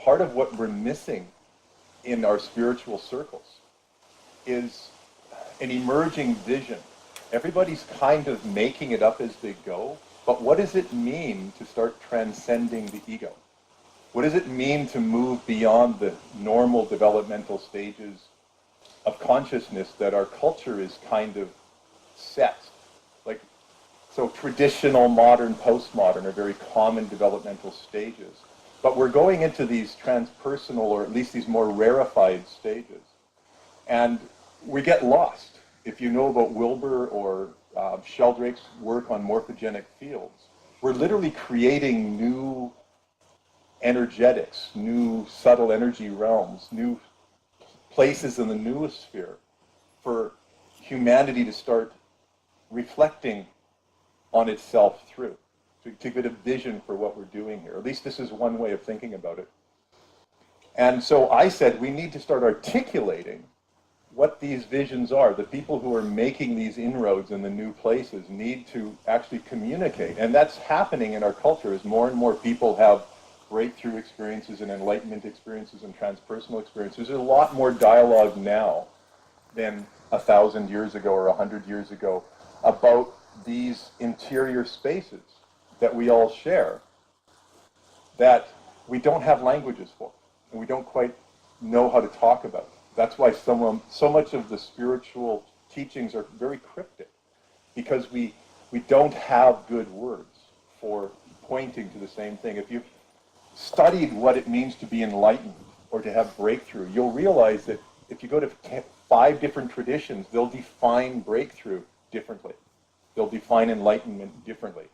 part of what we're missing in our spiritual circles is an emerging vision. Everybody's kind of making it up as they go, but what does it mean to start transcending the ego? What does it mean to move beyond the normal developmental stages of consciousness that our culture is kind of set? Like, so traditional, modern, postmodern are very common developmental stages. But we're going into these transpersonal, or at least these more rarefied stages. And we get lost. If you know about Wilbur or Sheldrake's work on morphogenic fields, we're literally creating new energetics, new subtle energy realms, new places in the noosphere for humanity to start reflecting on itself through, to get a vision for what we're doing here. At least this is one way of thinking about it. And so I said we need to start articulating what these visions are. The people who are making these inroads in the new places need to actually communicate. And that's happening in our culture as more and more people have breakthrough experiences and enlightenment experiences and transpersonal experiences. There's a lot more dialogue now than 1,000 years ago or 100 years ago about these interior spaces that we all share that we don't have languages for and we don't quite know how to talk about. That's why so much of the spiritual teachings are very cryptic, because we don't have good words for pointing to the same thing. If you've studied what it means to be enlightened or to have breakthrough, you'll realize that if you go to 5 different traditions, they'll define breakthrough differently. They'll define enlightenment differently.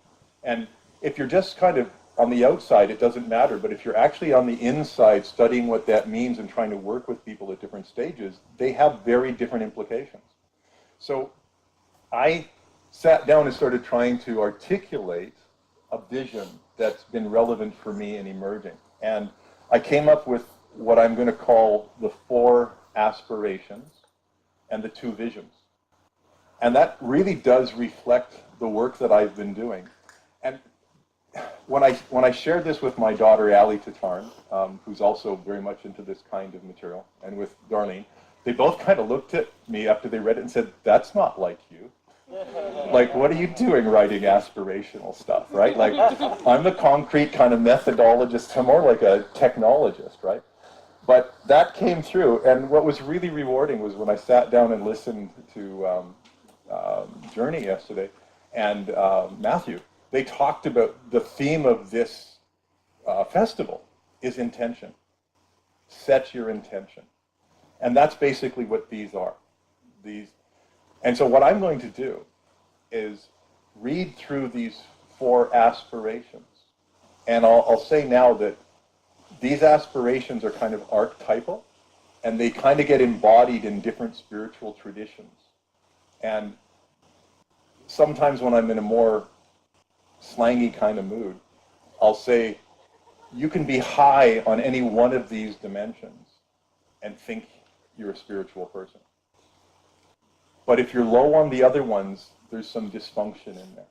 And if you're just kind of on the outside, it doesn't matter. But if you're actually on the inside studying what that means and trying to work with people at different stages, they have very different implications. So I sat down and started trying to articulate a vision that's been relevant for me in emerging. And I came up with what I'm going to call the 4 aspirations and the 2 visions. And that really does reflect the work that I've been doing. And when I shared this with my daughter, Tataryn, who's also very much into this kind of material, and with Darlene, they both kind of looked at me after they read it and said, "That's not like you. Like, what are you doing writing aspirational stuff, right? Like, I'm the concrete kind of methodologist. I'm more like a technologist, right?" But that came through, and what was really rewarding was when I sat down and listened to Journey yesterday and Matthew. They talked about the theme of this festival is intention. Set your intention. And that's basically what these are. And so what I'm going to do is read through these 4 aspirations. And I'll say now that these aspirations are kind of archetypal, and they kind of get embodied in different spiritual traditions. And sometimes when I'm in a more slangy kind of mood, I'll say, you can be high on any one of these dimensions and think you're a spiritual person. But if you're low on the other ones, there's some dysfunction in there.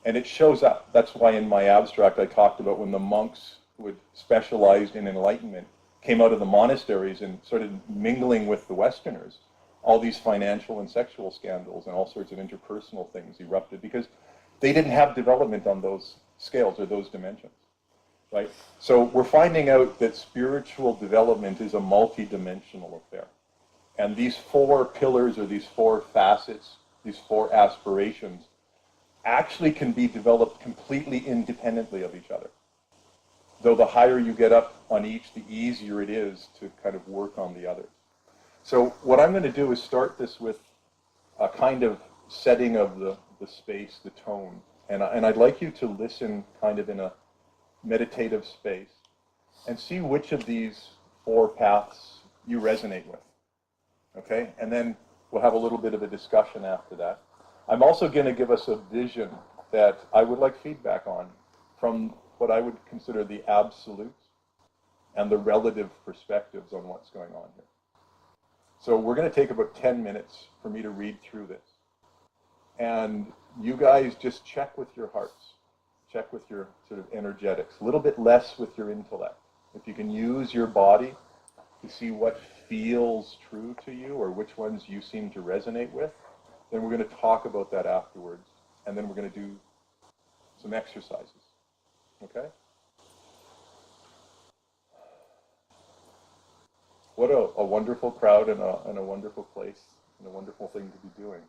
And it shows up. That's why in my abstract I talked about when the monks who had specialized in enlightenment came out of the monasteries and started mingling with the Westerners, all these financial and sexual scandals and all sorts of interpersonal things erupted because they didn't have development on those scales or those dimensions, right? So we're finding out that spiritual development is a multi-dimensional affair. And these 4 pillars or these 4 facets, these 4 aspirations, actually can be developed completely independently of each other. Though the higher you get up on each, the easier it is to kind of work on the others. So what I'm going to do is start this with a kind of setting of the space, the tone. And I'd like you to listen kind of in a meditative space and see which of these 4 paths you resonate with. Okay? And then we'll have a little bit of a discussion after that. I'm also going to give us a vision that I would like feedback on from what I would consider the absolutes and the relative perspectives on what's going on here. So we're going to take about 10 minutes for me to read through this. And you guys just check with your hearts. Check with your sort of energetics. A little bit less with your intellect. if you can use your body to see what feels true to you or which ones you seem to resonate with, then we're going to talk about that afterwards. And then we're going to do some exercises. Okay? What a wonderful crowd and a wonderful place and a wonderful thing to be doing.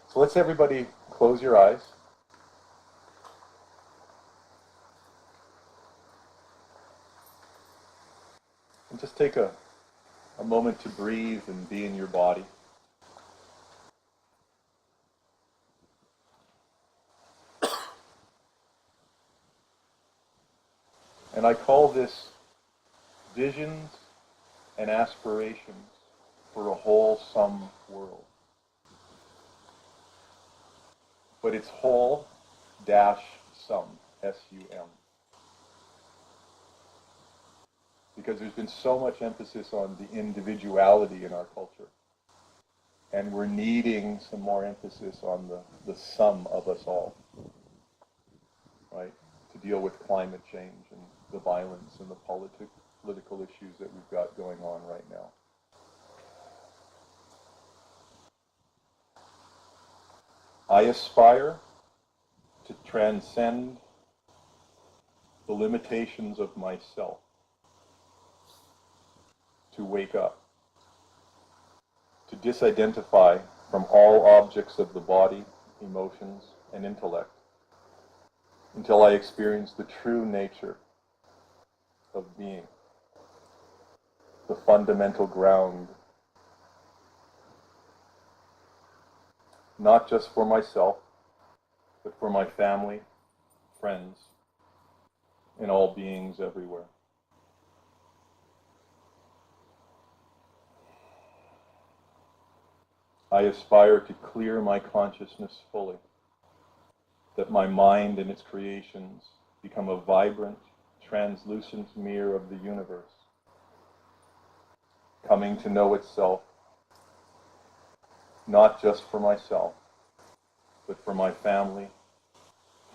So let's everybody close your eyes. And just take a moment to breathe and be in your body. And I call this visions and aspirations for a wholesome world. But it's whole dash some, S-U-M. Because there's been so much emphasis on the individuality in our culture. And we're needing some more emphasis on the sum of us all, right? To deal with climate change and the violence and the political issues that we've got going on right now. I aspire to transcend the limitations of myself, to wake up, to disidentify from all objects of the body, emotions, and intellect, until I experience the true nature of being, the fundamental ground, not just for myself, but for my family, friends, and all beings everywhere. I aspire to clear my consciousness fully, that my mind and its creations become a vibrant, translucent mirror of the universe, coming to know itself, not just for myself, but for my family,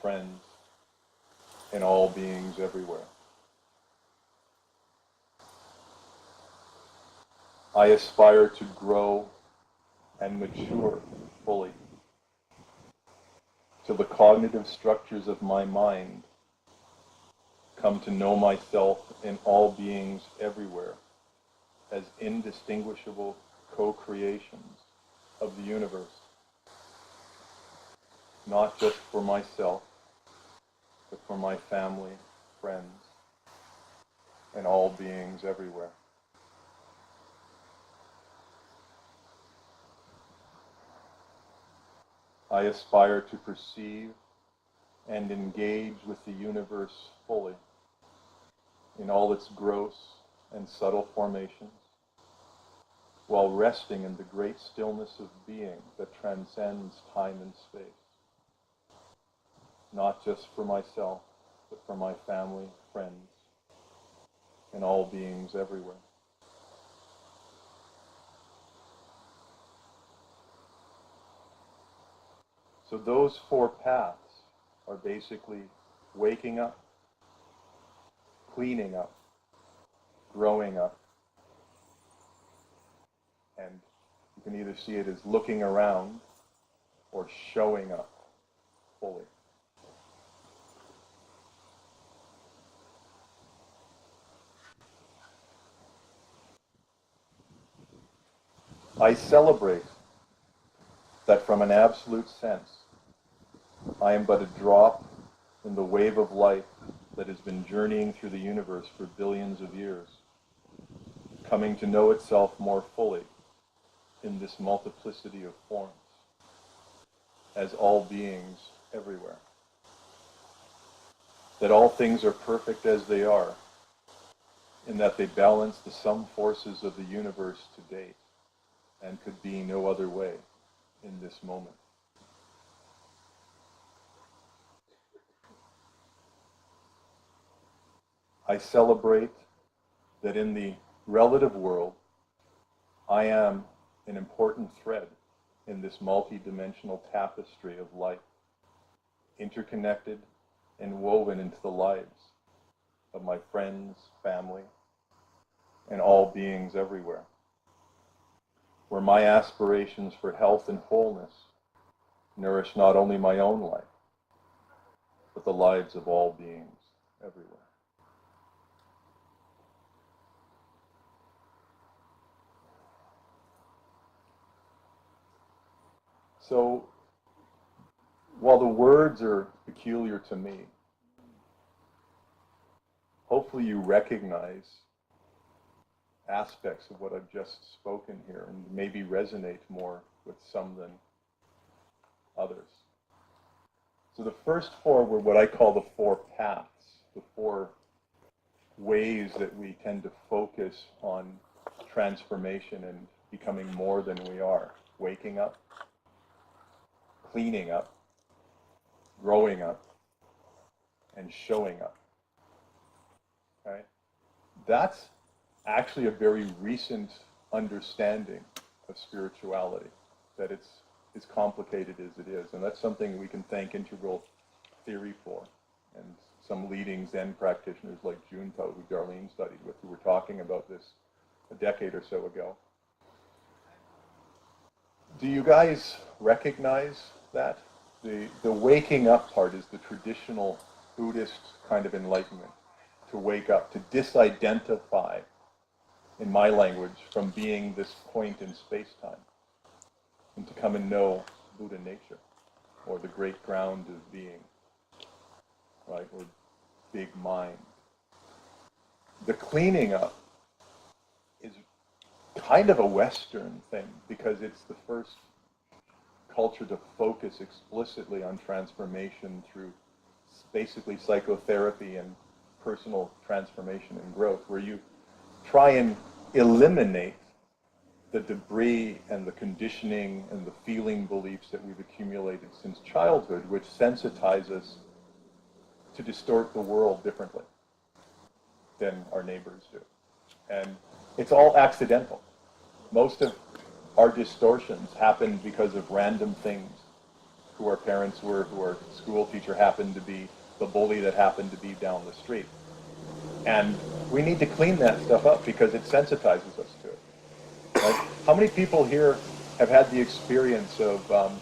friends, and all beings everywhere. I aspire to grow and mature fully, till the cognitive structures of my mind come to know myself and all beings everywhere as indistinguishable co-creations of the universe, not just for myself, but for my family, friends, and all beings everywhere. I aspire to perceive and engage with the universe fully in all its gross and subtle formations, while resting in the great stillness of being that transcends time and space, not just for myself, but for my family, friends, and all beings everywhere. So those four paths are basically waking up, cleaning up, growing up, and you can either see it as looking around or showing up fully. I celebrate that from an absolute sense, I am but a drop in the wave of life that has been journeying through the universe for billions of years, coming to know itself more fully in this multiplicity of forms, as all beings everywhere. That all things are perfect as they are, in that they balance the sum forces of the universe to date, and could be no other way in this moment. I celebrate that in the relative world, I am an important thread in this multi-dimensional tapestry of life, interconnected and woven into the lives of my friends, family, and all beings everywhere, where my aspirations for health and wholeness nourish not only my own life, but the lives of all beings everywhere. So, while the words are peculiar to me, hopefully you recognize aspects of what I've just spoken here and maybe resonate more with some than others. So the first four were what I call the four paths, the four ways that we tend to focus on transformation and becoming more than we are. Waking up, cleaning up, growing up, and showing up. Okay? That's actually a very recent understanding of spirituality, that it's as complicated as it is. And that's something we can thank integral theory for. And some leading Zen practitioners like Junpo, who Darlene studied with, who were talking about this a decade or so ago. Do you guys recognize that? The waking up part is the traditional Buddhist kind of enlightenment. To wake up, to disidentify, in my language, from being this point in space-time, and to come and know Buddha nature, or the great ground of being, right, or big mind. The cleaning up is kind of a Western thing, because it's the first culture to focus explicitly on transformation through basically psychotherapy and personal transformation and growth, where you try and eliminate the debris and the conditioning and the feeling beliefs that we've accumulated since childhood, which sensitize us to distort the world differently than our neighbors do. And it's all accidental. Most of our distortions happen because of random things. Who our parents were, who our school teacher happened to be, the bully that happened to be down the street. And we need to clean that stuff up because it sensitizes us to it. Right? How many people here have had the experience of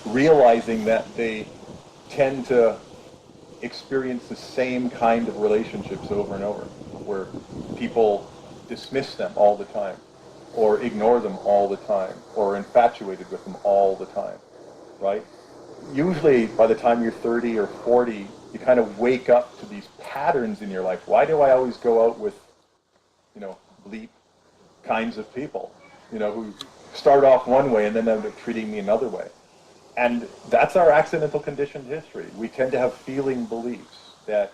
realizing that they tend to experience the same kind of relationships over and over, where people dismiss them all the time, or ignore them all the time, or are infatuated with them all the time, right? Usually by the time you're 30 or 40, you kind of wake up to these patterns in your life. Why do I always go out with, bleep kinds of people, who start off one way and then end up treating me another way? And that's our accidental conditioned history. We tend to have feeling beliefs that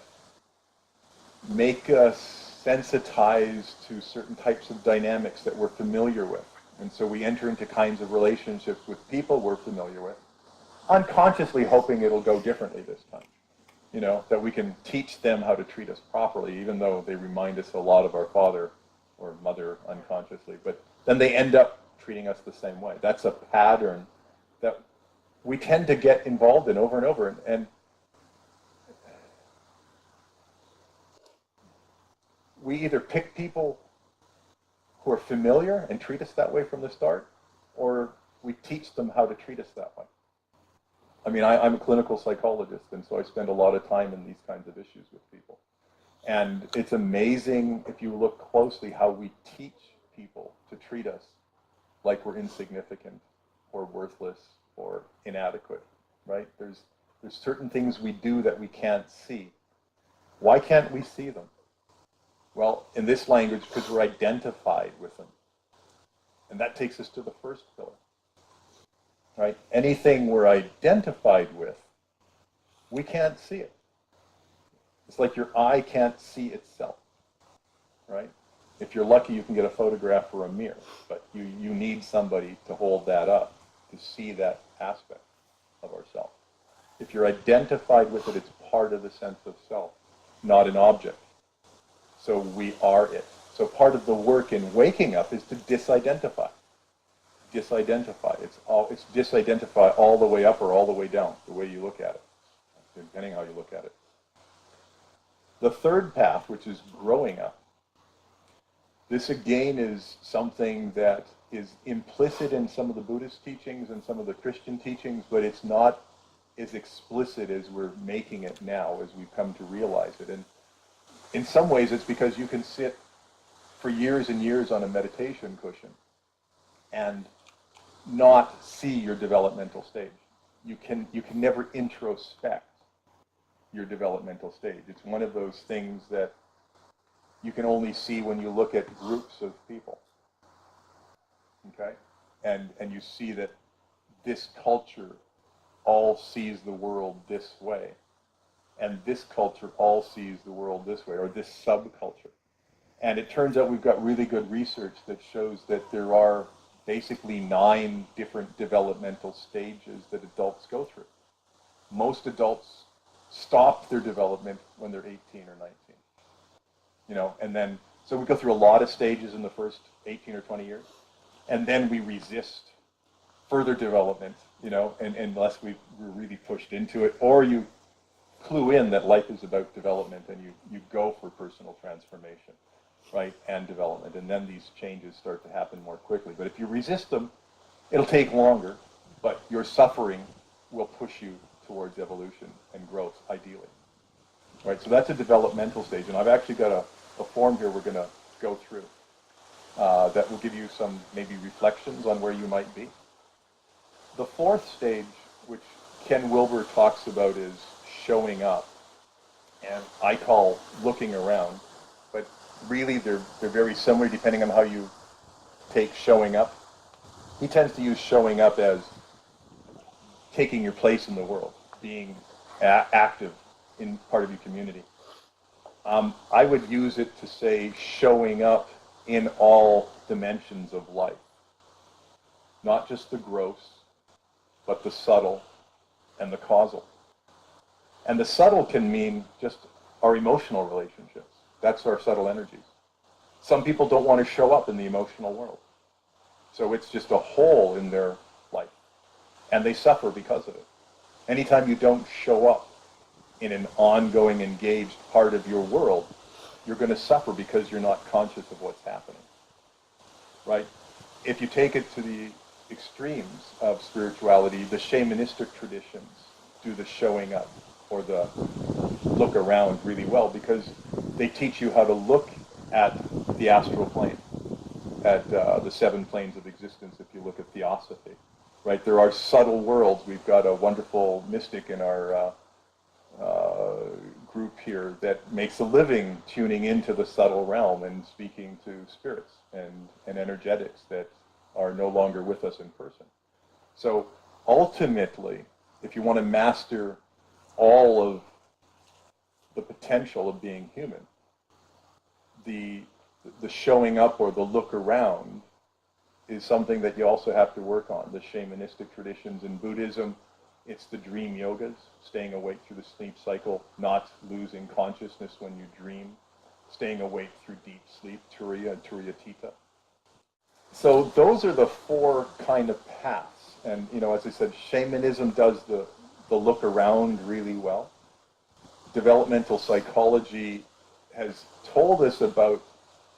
make us sensitized to certain types of dynamics that we're familiar with. And so we enter into kinds of relationships with people we're familiar with, unconsciously hoping it'll go differently this time. That we can teach them how to treat us properly, even though they remind us a lot of our father or mother unconsciously. But then they end up treating us the same way. That's a pattern that we tend to get involved in over and over. And we either pick people who are familiar and treat us that way from the start, or we teach them how to treat us that way. I mean, I'm a clinical psychologist, and so I spend a lot of time in these kinds of issues with people. And it's amazing, if you look closely, how we teach people to treat us like we're insignificant or worthless or inadequate, right? There's certain things we do that we can't see. Why can't we see them? Well, in this language, because we're identified with them. And that takes us to the first pillar. Right? Anything we're identified with, we can't see it. It's like your eye can't see itself, right? If you're lucky, you can get a photograph or a mirror, but you need somebody to hold that up, to see that aspect of ourself. If you're identified with it, it's part of the sense of self, not an object. So we are it. So part of the work in waking up is to disidentify. Disidentify. It's disidentify all the way up or all the way down, the way you look at it, depending how you look at it. The third path, which is growing up, this again is something that is implicit in some of the Buddhist teachings and some of the Christian teachings, but it's not as explicit as we're making it now, as we've come to realize it. And in some ways, it's because you can sit for years and years on a meditation cushion and not see your developmental stage. You can never introspect your developmental stage. It's one of those things that you can only see when you look at groups of people. Okay? And you see that this culture all sees the world this way, and this culture all sees the world this way, or this subculture. And it turns out we've got really good research that shows that there are basically 9 different developmental stages that adults go through. Most adults stop their development when they're 18 or 19. You know, and then, so we go through a lot of stages in the first 18 or 20 years, and then we resist further development, you know, and unless we're really pushed into it, or you clue in that life is about development and you go for personal transformation, right, and development, and then these changes start to happen more quickly. But if you resist them, it'll take longer, but your suffering will push you towards evolution and growth, ideally. Right, so that's a developmental stage, and I've actually got a form here we're going to go through that will give you some maybe reflections on where you might be. The fourth stage, which Ken Wilber talks about, is showing up, and I call looking around, but really they're very similar depending on how you take showing up. He tends to use showing up as taking your place in the world, being active in part of your community. I would use it to say showing up in all dimensions of life. Not just the gross, but the subtle and the causal. And the subtle can mean just our emotional relationships. That's our subtle energies. Some people don't want to show up in the emotional world. So it's just a hole in their life. And they suffer because of it. Anytime you don't show up in an ongoing, engaged part of your world, you're going to suffer because you're not conscious of what's happening. Right? If you take it to the extremes of spirituality, the shamanistic traditions do the showing up or the look around really well, because they teach you how to look at the astral plane, at the 7 planes of existence, if you look at theosophy. Right? There are subtle worlds. We've got a wonderful mystic in our group here that makes a living tuning into the subtle realm and speaking to spirits and energetics that are no longer with us in person. So ultimately, if you want to master all of the potential of being human, the showing up or the look around is something that you also have to work on. The shamanistic traditions in Buddhism, it's the dream yogas, staying awake through the sleep cycle, not losing consciousness when you dream, staying awake through deep sleep, turiya and turiyatita. So those are the 4 kind of paths. And, you know, as I said, shamanism does the look around really well. Developmental psychology has told us about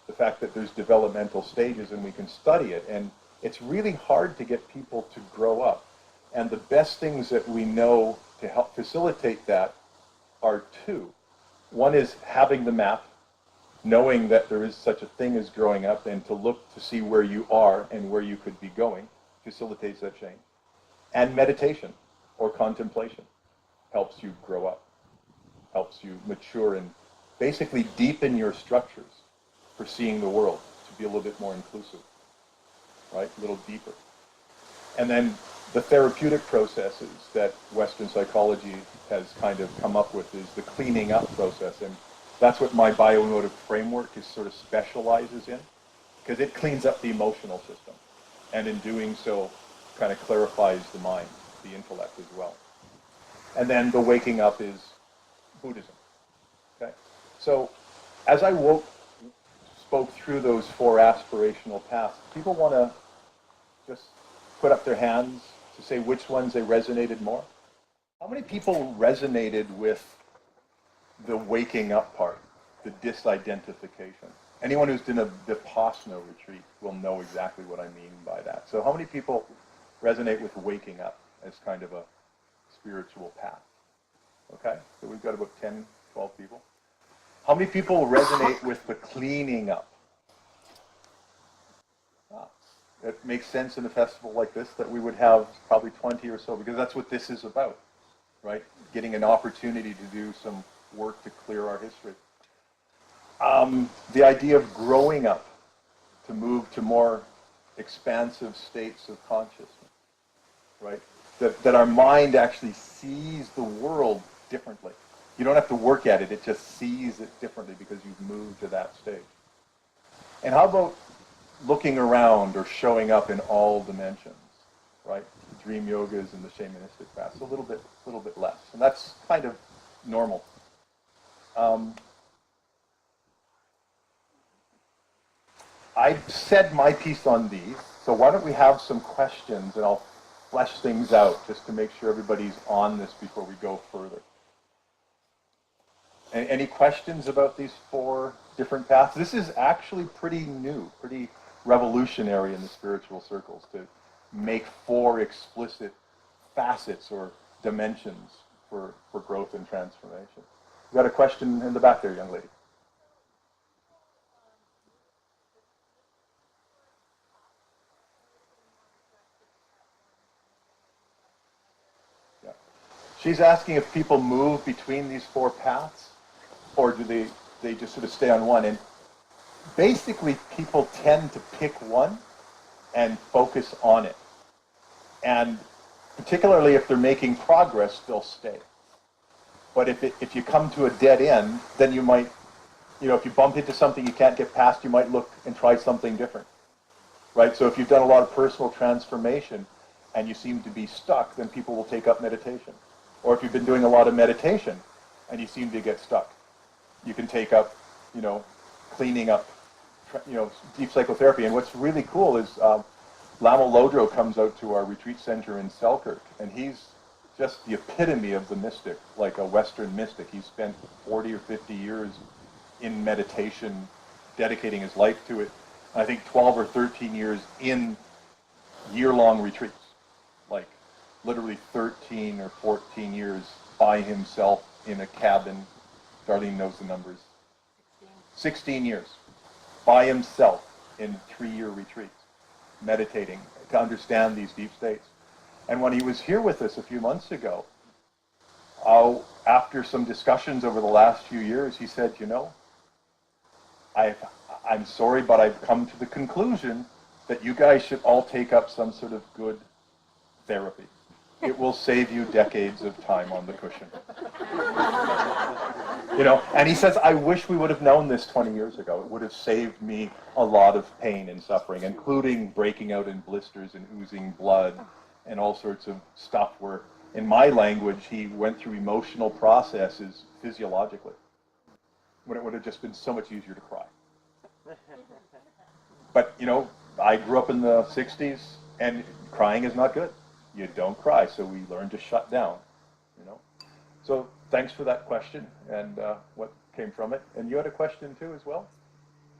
the fact that there's developmental stages and we can study it. And it's really hard to get people to grow up. And the best things that we know to help facilitate that are 2. One is having the map, knowing that there is such a thing as growing up, and to look to see where you are and where you could be going facilitates that change. And meditation or contemplation helps you grow up, helps you mature and basically deepen your structures for seeing the world, to be a little bit more inclusive, right? A little deeper. And then the therapeutic processes that Western psychology has kind of come up with is the cleaning up process. And that's what my Bio-Emotive framework is sort of specializes in, because it cleans up the emotional system. And in doing so, kind of clarifies the mind, the intellect as well. And then the waking up is Buddhism. Okay? So as I spoke through those 4 aspirational paths, people want to just put up their hands to say which ones they resonated more. How many people resonated with the waking up part, the disidentification. Anyone who's done a Vipassana retreat will know exactly what I mean by that. So how many people resonate with waking up as kind of a spiritual path? Okay, so we've got about 10, 12 people. How many people resonate with the cleaning up? It makes sense in a festival like this that we would have probably 20 or so, because that's what this is about, right? Getting an opportunity to do some work to clear our history. The idea of growing up, to move to more expansive states of consciousness, right? That our mind actually sees the world differently. You don't have to work at it, it just sees it differently because you've moved to that stage. And how about looking around or showing up in all dimensions, right? The dream yogas and the shamanistic paths, a little bit less. And that's kind of normal. I said my piece on these, so why don't we have some questions and I'll flesh things out just to make sure everybody's on this before we go further. Any questions about these 4 different paths? This is actually pretty new, pretty revolutionary in the spiritual circles to make 4 explicit facets or dimensions for growth and transformation. You got a question in the back there, young lady? Yeah. She's asking if people move between these 4 paths, or do they just sort of stay on one? And basically, people tend to pick one and focus on it. And particularly if they're making progress, they'll stay. But if you come to a dead end, then you might, if you bump into something you can't get past, you might look and try something different, right? So if you've done a lot of personal transformation and you seem to be stuck, then people will take up meditation. Or if you've been doing a lot of meditation and you seem to get stuck, you can take up, cleaning up, deep psychotherapy. And what's really cool is Lama Lodro comes out to our retreat center in Selkirk, and he's just the epitome of the mystic, like a Western mystic. He spent 40 or 50 years in meditation, dedicating his life to it. And I think 12 or 13 years in year-long retreats, like literally 13 or 14 years by himself in a cabin. Darlene knows the numbers. 16 years by himself in 3-year retreats, meditating to understand these deep states. And when he was here with us a few months ago, after some discussions over the last few years, he said, I'm sorry, but I've come to the conclusion that you guys should all take up some sort of good therapy. It will save you decades of time on the cushion. And he says, I wish we would have known this 20 years ago. It would have saved me a lot of pain and suffering, including breaking out in blisters and oozing blood and all sorts of stuff where, in my language, he went through emotional processes physiologically, when it would have just been so much easier to cry. But, I grew up in the 60s, and crying is not good. You don't cry, so we learn to shut down, So thanks for that question and what came from it. And you had a question too as well?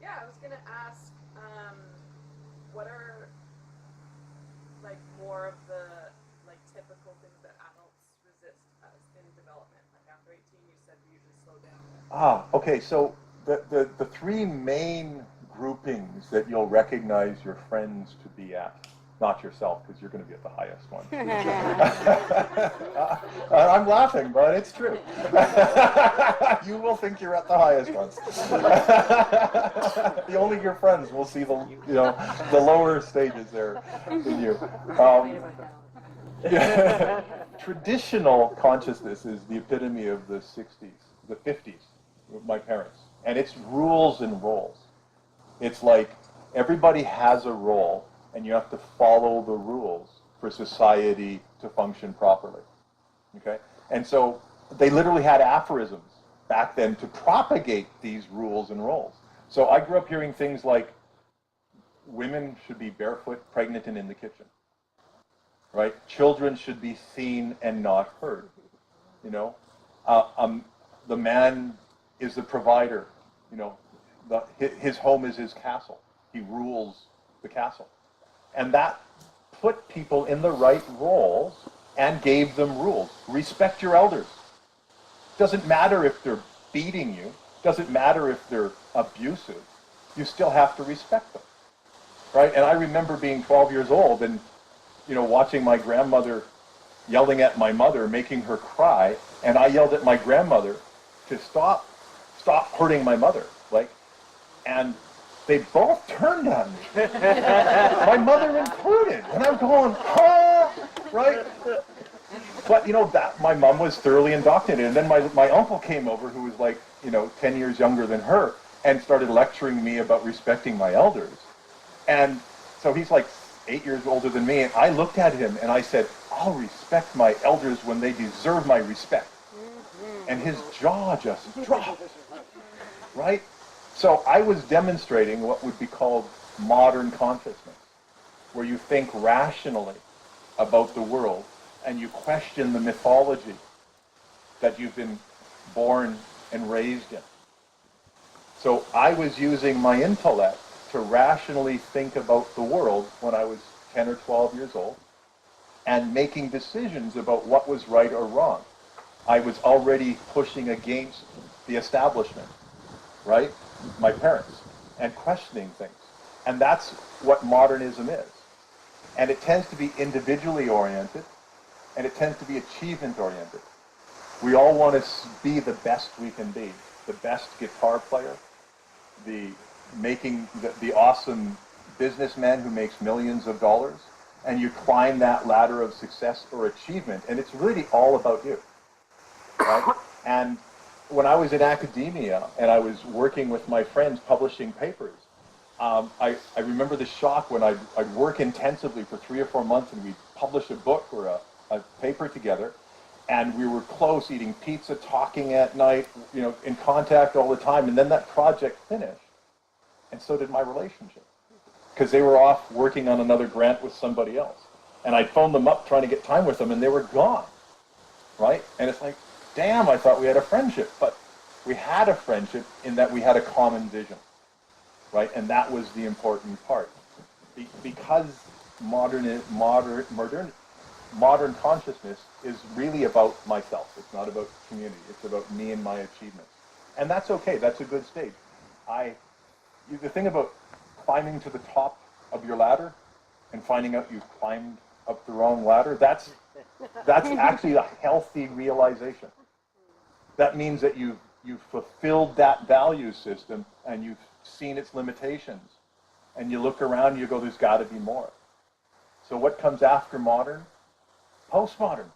Yeah, I was going to ask, what are more of the typical things that adults resist as in development? Like after 18, you said we usually slow down. Okay. So the 3 main groupings that you'll recognize your friends to be at. Not yourself, because you're going to be at the highest one. I'm laughing, but it's true. You will think you're at the highest ones. Only your friends will see the lower stages there in you. Traditional consciousness is the epitome of the 60s, the 50s, with my parents. And it's rules and roles. It's like everybody has a role, and you have to follow the rules for society to function properly. Okay? And so they literally had aphorisms back then to propagate these rules and roles. So I grew up hearing things like, women should be barefoot, pregnant, and in the kitchen. Right? Children should be seen and not heard. the man is the provider. You know, his home is his castle. He rules the castle. And that put people in the right roles and gave them rules. Respect your elders. Doesn't matter if they're beating you. Doesn't matter if they're abusive. You still have to respect them, right? And I remember being 12 years old and, you know, watching my grandmother yelling at my mother, making her cry, and I yelled at my grandmother to stop hurting my mother, like, and they both turned on me, my mother included, and I'm going, huh, right? But, you know, that my mom was thoroughly indoctrinated, and then my uncle came over, who was like, you know, 10 years younger than her, and started lecturing me about respecting my elders. And so he's like 8 years older than me, and I looked at him and I said, I'll respect my elders when they deserve my respect. And his jaw just dropped, right? So I was demonstrating what would be called modern consciousness, where you think rationally about the world and you question the mythology that you've been born and raised in. So I was using my intellect to rationally think about the world when I was 10 or 12 years old and making decisions about what was right or wrong. I was already pushing against the establishment, right? My parents, and questioning things. And that's what modernism is. And it tends to be individually oriented, and it tends to be achievement oriented. We all want to be the best we can be, the best guitar player, the awesome businessman who makes millions of dollars, and you climb that ladder of success or achievement, and it's really all about you, right? And when I was in academia and I was working with my friends publishing papers, I remember the shock when I'd work intensively for 3 or 4 months and we'd publish a book or a paper together, and we were close, eating pizza, talking at night, you know, in contact all the time, and then that project finished, and so did my relationship, because they were off working on another grant with somebody else. And I'd phone them up trying to get time with them, and they were gone, right? And it's like, damn, I thought we had a friendship. But we had a friendship in that we had a common vision, right? And that was the important part. Because modern consciousness is really about myself. It's not about community. It's about me and my achievements. And that's okay. That's a good stage. The thing about climbing to the top of your ladder and finding out you've climbed up the wrong ladder, that's actually a healthy realization. That means that you've fulfilled that value system and you've seen its limitations. And you look around and you go, there's got to be more. So what comes after modern? Postmodern.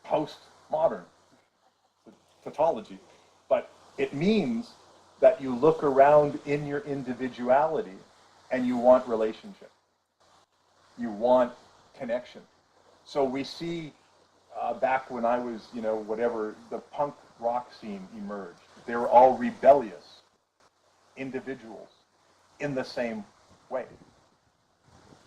Postmodern. Tautology. But it means that you look around in your individuality and you want relationship. You want connection. So we see back when I was, you know, whatever, the punk rock scene emerged. They were all rebellious individuals in the same way,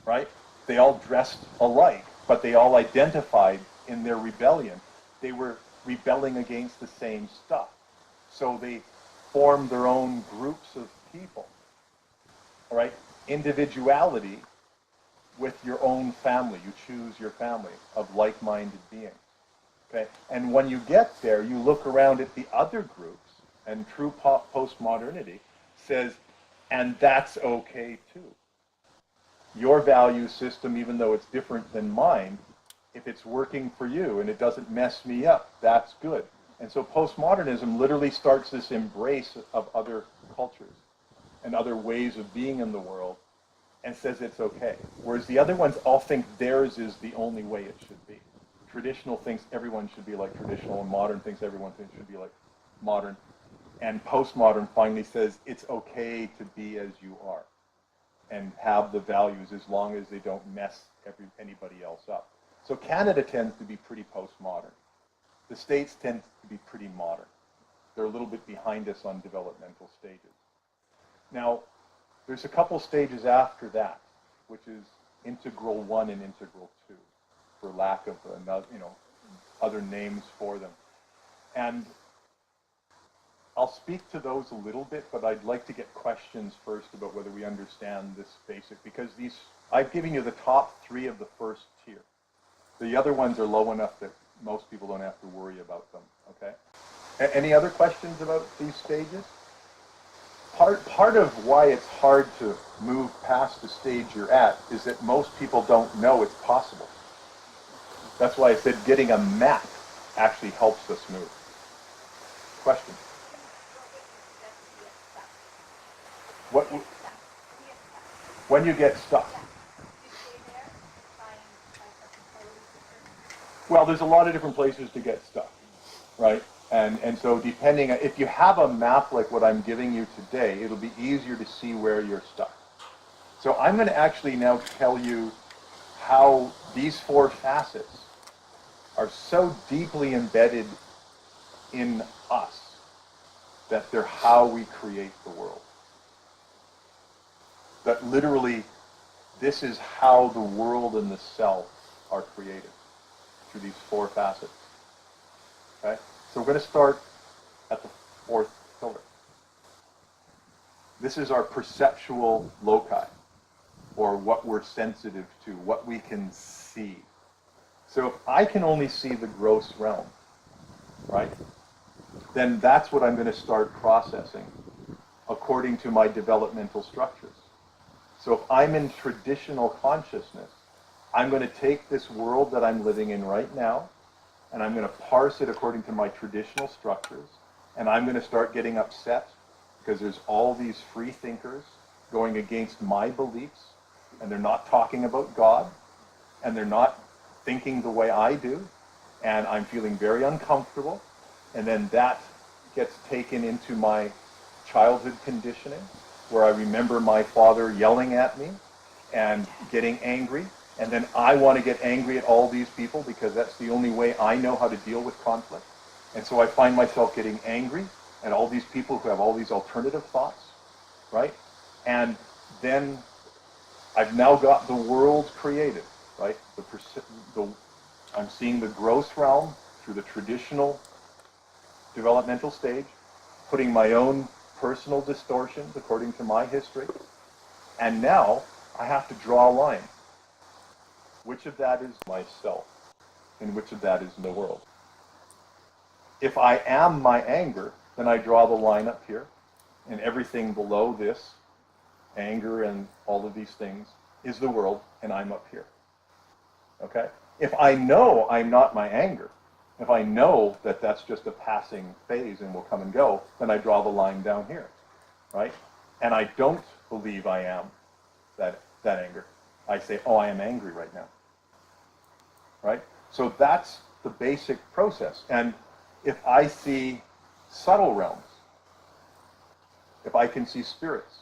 right? They all dressed alike, but they all identified in their rebellion. They were rebelling against the same stuff. So they formed their own groups of people, all right? Individuality with your own family. You choose your family of like-minded beings, okay? And when you get there, you look around at the other groups, and true postmodernity says, and that's okay too. Your value system, even though it's different than mine, if it's working for you and it doesn't mess me up, that's good. And so postmodernism literally starts this embrace of other cultures and other ways of being in the world and says it's okay. Whereas the other ones all think theirs is the only way it should be. Traditional thinks everyone should be like traditional, and modern thinks everyone should be like modern. And postmodern finally says it's okay to be as you are and have the values as long as they don't mess anybody else up. So Canada tends to be pretty postmodern. The States tend to be pretty modern. They're a little bit behind us on developmental stages. Now, there's a couple stages after that, which is integral 1 and integral 2, for lack of another, other names for them. And I'll speak to those a little bit, but I'd like to get questions first about whether we understand this basic, because I've given you the top 3 of the first tier. The other ones are low enough that most people don't have to worry about them, okay? Any other questions about these stages? Part of why it's hard to move past the stage you're at is that most people don't know it's possible. That's why I said getting a map actually helps us move. Question? What, when you get stuck? Well, there's a lot of different places to get stuck, right? And so depending, if you have a map like what I'm giving you today, it'll be easier to see where you're stuck. So I'm going to actually now tell you how these 4 facets are so deeply embedded in us that they're how we create the world. That literally, this is how the world and the self are created, through these 4 facets. Okay? So we're going to start at the 4th pillar. This is our perceptual loci, or what we're sensitive to, what we can see. So if I can only see the gross realm, right, then that's what I'm going to start processing according to my developmental structures. So if I'm in traditional consciousness, I'm going to take this world that I'm living in right now, and I'm going to parse it according to my traditional structures, and I'm going to start getting upset because there's all these free thinkers going against my beliefs, and they're not talking about God, and they're not thinking the way I do, and I'm feeling very uncomfortable, and then that gets taken into my childhood conditioning, where I remember my father yelling at me and getting angry, and then I want to get angry at all these people because that's the only way I know how to deal with conflict. And so I find myself getting angry at all these people who have all these alternative thoughts, right? And then I've now got the world created, right? I'm seeing the gross realm through the traditional developmental stage, putting my own personal distortions according to my history, and now I have to draw a line. Which of that is myself, and which of that is the world? If I am my anger, then I draw the line up here, and everything below this, anger and all of these things, is the world, and I'm up here. Okay? If I know I'm not my anger, if I know that that's just a passing phase and will come and go, then I draw the line down here, right? And I don't believe I am that anger. I say, oh, I am angry right now, right? So that's the basic process. And if I see subtle realms, if I can see spirits,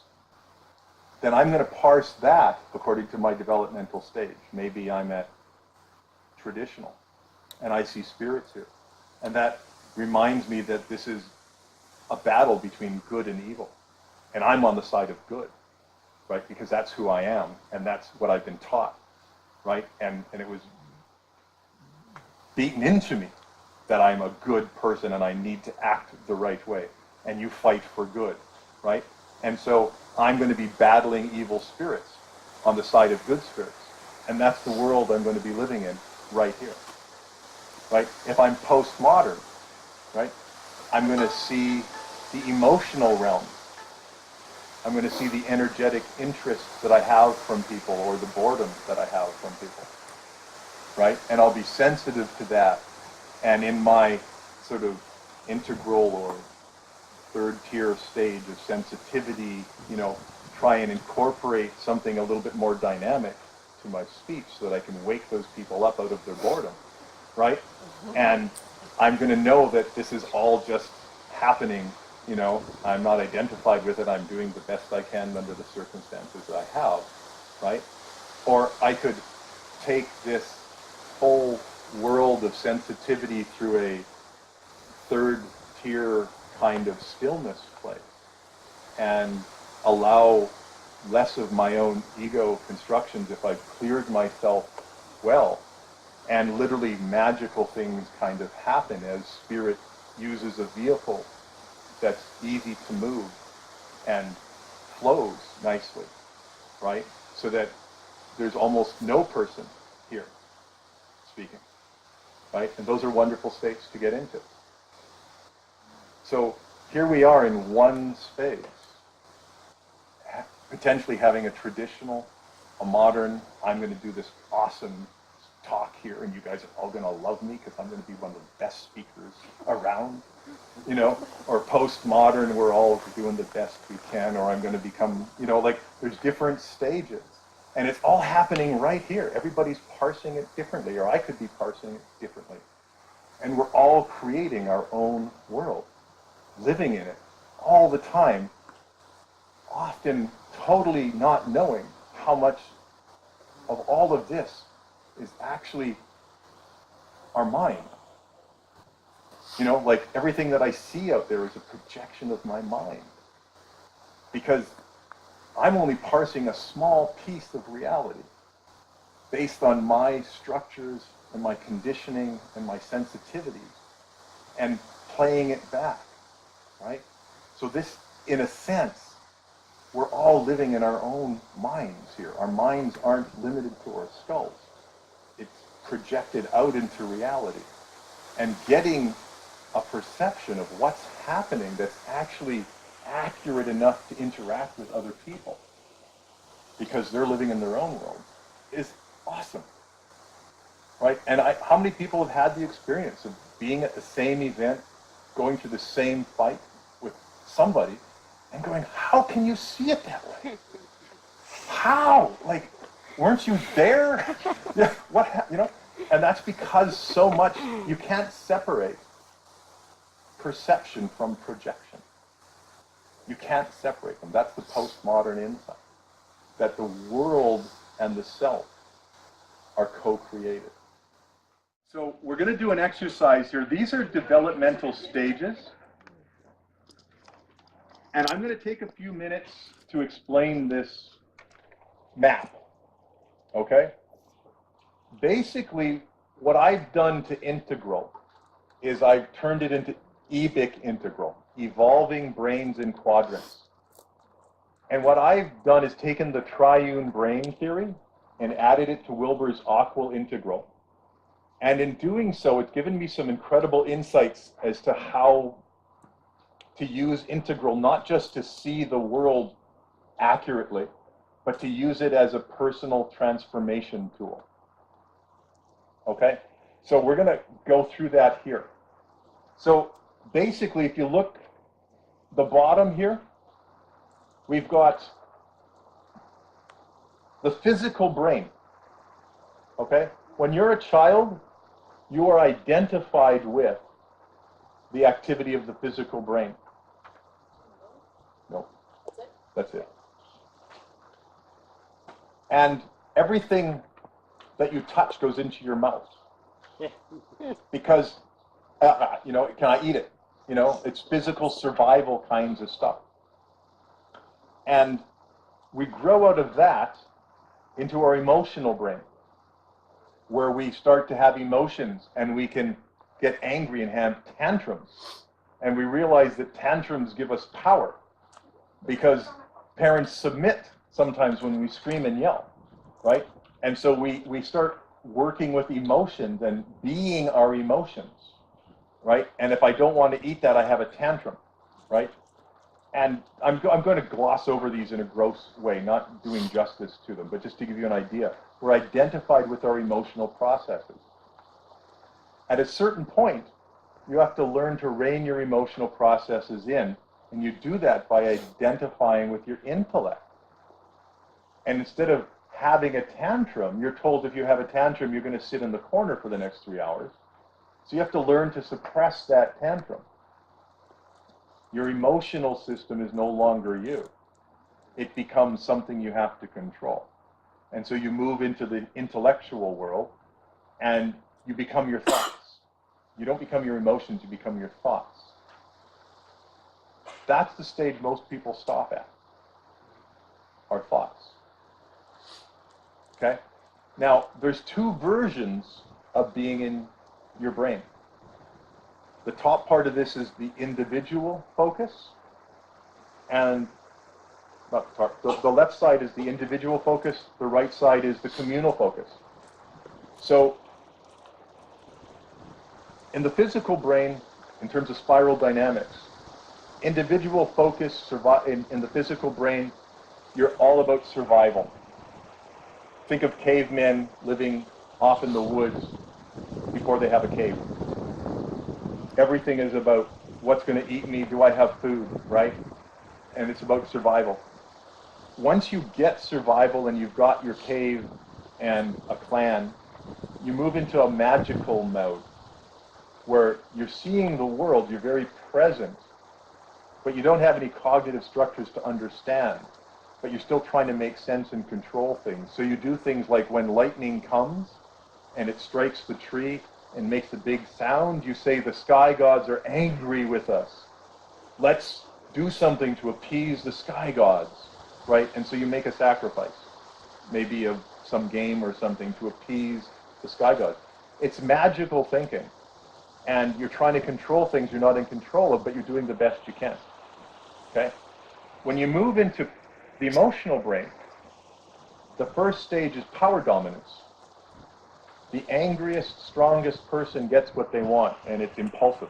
then I'm going to parse that according to my developmental stage. Maybe I'm at traditional, and I see spirits here. And that reminds me that this is a battle between good and evil. And I'm on the side of good, right? Because that's who I am, and that's what I've been taught, right? And it was beaten into me that I'm a good person and I need to act the right way. And you fight for good, right? And so I'm going to be battling evil spirits on the side of good spirits. And that's the world I'm going to be living in right here, right? If I'm postmodern, right, I'm going to see the emotional realm. I'm going to see the energetic interests that I have from people, or the boredom that I have from people, right? And I'll be sensitive to that. And in my sort of integral or 3rd tier stage of sensitivity, try and incorporate something a little bit more dynamic to my speech so that I can wake those people up out of their boredom, right? And I'm going to know that this is all just happening, I'm not identified with it, I'm doing the best I can under the circumstances that I have, right? Or I could take this whole world of sensitivity through a 3rd tier kind of stillness place and allow less of my own ego constructions if I've cleared myself well, and literally magical things kind of happen as spirit uses a vehicle that's easy to move and flows nicely, right? So that there's almost no person here speaking, right? And those are wonderful states to get into. So here we are in one space, potentially having a traditional, a modern, I'm going to do this awesome talk here and you guys are all going to love me because I'm going to be one of the best speakers around, you know, or postmodern, we're all doing the best we can, or I'm going to become, you know, like there's different stages. And it's all happening right here. Everybody's parsing it differently, or I could be parsing it differently. And we're all creating our own world, living in it all the time, often totally not knowing how much of all of this is actually our mind. You know, like everything that I see out there is a projection of my mind. Because I'm only parsing a small piece of reality based on my structures and my conditioning and my sensitivities and playing it back, right? So this, in a sense, we're all living in our own minds here. Our minds aren't limited to our skulls. It's projected out into reality. And getting a perception of what's happening that's actually accurate enough to interact with other people because they're living in their own world is awesome, right? And how many people have had the experience of being at the same event, going through the same fight with somebody, and going, how can you see it that way? How? Like, weren't you there? Yeah, you know? And that's because so much, you can't separate perception from projection. You can't separate them. That's the postmodern insight, that the world and the self are co-created. So we're going to do an exercise here. These are developmental stages. And I'm going to take a few minutes to explain this map, okay? Basically, what I've done to integral is I've turned it into EBIC integral, evolving brains in quadrants. And what I've done is taken the triune brain theory and added it to Wilber's Aquil integral. And in doing so, it's given me some incredible insights as to how to use integral, not just to see the world accurately, but to use it as a personal transformation tool. Okay? So we're going to go through that here. So basically, if you look the bottom here, we've got the physical brain. Okay? When you're a child, you are identified with the activity of the physical brain. No, that's it. And everything that you touch goes into your mouth. Because, you know, can I eat it? You know, it's physical survival kinds of stuff. And we grow out of that into our emotional brain, where we start to have emotions and we can get angry and have tantrums. And we realize that tantrums give us power because parents submit sometimes when we scream and yell, right? And so we start working with emotions and being our emotions, right? And if I don't want to eat that, I have a tantrum, right? And I'm going to gloss over these in a gross way, not doing justice to them, but just to give you an idea. We're identified with our emotional processes. At a certain point, you have to learn to rein your emotional processes in, and you do that by identifying with your intellect. And instead of having a tantrum, you're told if you have a tantrum, you're going to sit in the corner for the next 3 hours. So you have to learn to suppress that tantrum. Your emotional system is no longer you. It becomes something you have to control. And so you move into the intellectual world, and you become your thoughts. You don't become your emotions, you become your thoughts. That's the stage most people stop at, our thoughts. Okay? Now, there's two versions of being in your brain. The top part of this is the individual focus, and not the top, the left side is the individual focus, the right side is the communal focus. So in the physical brain, in terms of spiral dynamics, individual focus in the physical brain, you're all about survival. Think of cavemen living off in the woods before they have a cave. Everything is about what's going to eat me, do I have food, right? And it's about survival. Once you get survival and you've got your cave and a clan, you move into a magical mode where you're seeing the world, you're very present, but you don't have any cognitive structures to understand, but you're still trying to make sense and control things. So you do things like when lightning comes and it strikes the tree and makes a big sound, you say the sky gods are angry with us. Let's do something to appease the sky gods, right? And so you make a sacrifice, maybe of some game or something to appease the sky gods. It's magical thinking. And you're trying to control things you're not in control of, but you're doing the best you can. Okay? When you move into the emotional brain, the first stage is power dominance. The angriest, strongest person gets what they want, and it's impulsive.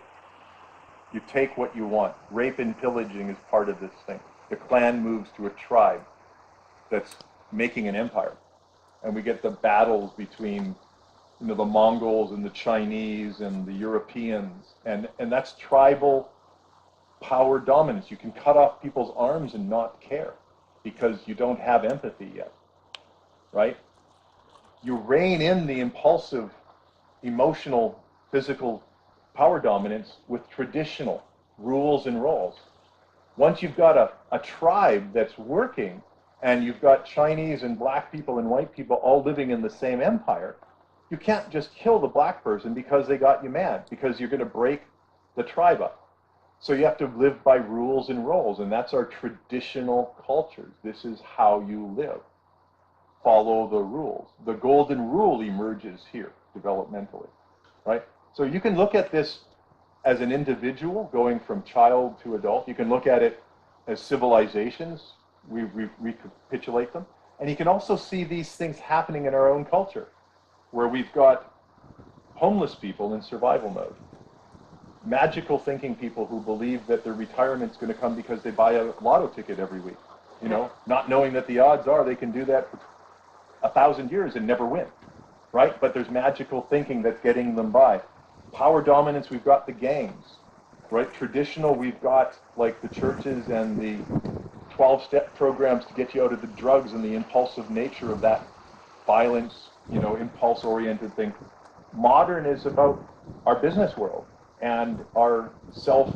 You take what you want. Rape and pillaging is part of this thing. The clan moves to a tribe that's making an empire. And we get the battles between the Mongols and the Chinese and the Europeans. And that's tribal power dominance. You can cut off people's arms and not care because you don't have empathy yet, right? You rein in the impulsive, emotional, physical power dominance with traditional rules and roles. Once you've got a tribe that's working and you've got Chinese and black people and white people all living in the same empire, you can't just kill the black person because they got you mad, because you're going to break the tribe up. So you have to live by rules and roles, and that's our traditional cultures. This is how you live. Follow the rules. The golden rule emerges here, developmentally, right? So you can look at this as an individual going from child to adult. You can look at it as civilizations. We recapitulate them. And you can also see these things happening in our own culture, where we've got homeless people in survival mode, magical thinking people who believe that their retirement's going to come because they buy a lotto ticket every week, not knowing that the odds are they can do that for 1,000 years and never win, right? But there's magical thinking that's getting them by. Power dominance, we've got the gangs, right? Traditional, we've got like the churches and the 12-step programs to get you out of the drugs and the impulsive nature of that violence, impulse-oriented thing. Modern is about our business world and our self,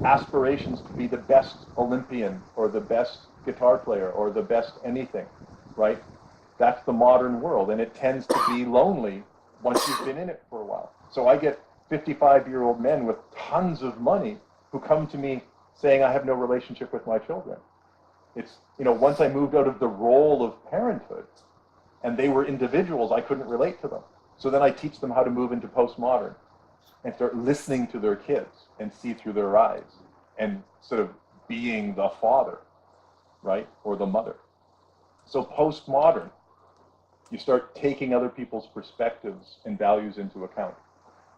aspirations to be the best Olympian or the best guitar player or the best anything, right? That's the modern world, and it tends to be lonely once you've been in it for a while. So I get 55-year-old men with tons of money who come to me saying, I have no relationship with my children. It's, once I moved out of the role of parenthood and they were individuals, I couldn't relate to them. So then I teach them how to move into postmodern and start listening to their kids and see through their eyes and sort of being the father, right? Or the mother. So postmodern, you start taking other people's perspectives and values into account.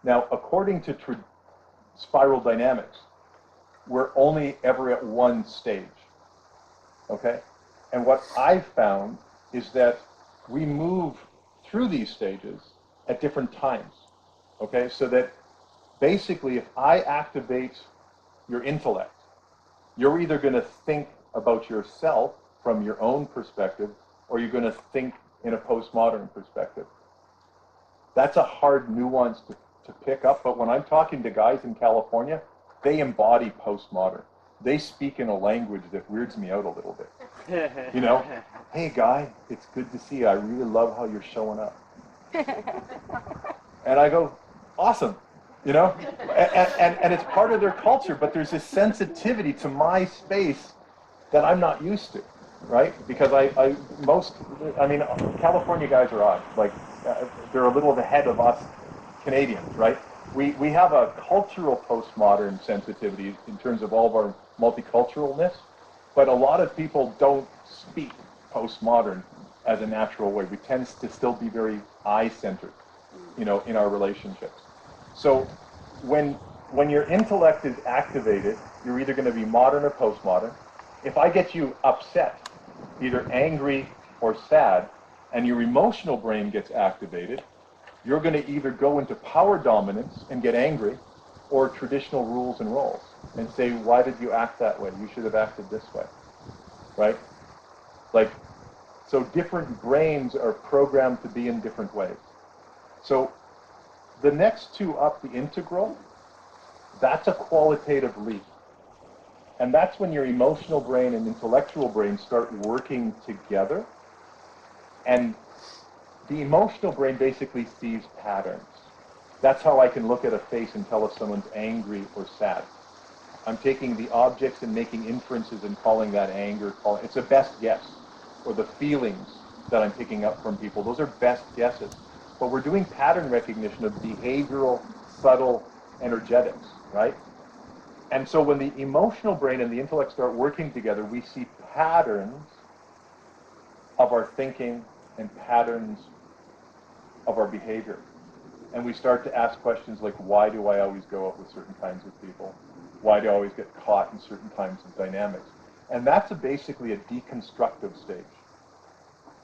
Now, according to spiral dynamics, we're only ever at one stage, okay? And what I've found is that we move through these stages at different times, okay? So that basically if I activate your intellect, you're either going to think about yourself from your own perspective or you're going to think in a postmodern perspective. That's a hard nuance to pick up, but when I'm talking to guys in California, they embody postmodern. They speak in a language that weirds me out a little bit. Hey guy, it's good to see you. I really love how you're showing up. And I go, awesome, and it's part of their culture, but there's this sensitivity to my space that I'm not used to, right? Because California guys are odd. Like, they're a little ahead of us Canadians, right? we have a cultural postmodern sensitivity in terms of all of our multiculturalness, but a lot of people don't speak postmodern as a natural way. We tend to still be very I-centered, in our relationships. So when your intellect is activated, you're either going to be modern or postmodern. If I get you upset, either angry or sad, and your emotional brain gets activated, you're going to either go into power dominance and get angry, or traditional rules and roles, and say, why did you act that way? You should have acted this way, right? Like, so different brains are programmed to be in different ways. So the next two up, the integral, that's a qualitative leap. And that's when your emotional brain and intellectual brain start working together. And the emotional brain basically sees patterns. That's how I can look at a face and tell if someone's angry or sad. I'm taking the objects and making inferences and calling that anger. It's a best guess. Or the feelings that I'm picking up from people. Those are best guesses. But we're doing pattern recognition of behavioral, subtle energetics, right? And so when the emotional brain and the intellect start working together, we see patterns of our thinking and patterns of our behavior. And we start to ask questions like, why do I always go out with certain kinds of people? Why do I always get caught in certain kinds of dynamics? And that's basically a deconstructive stage,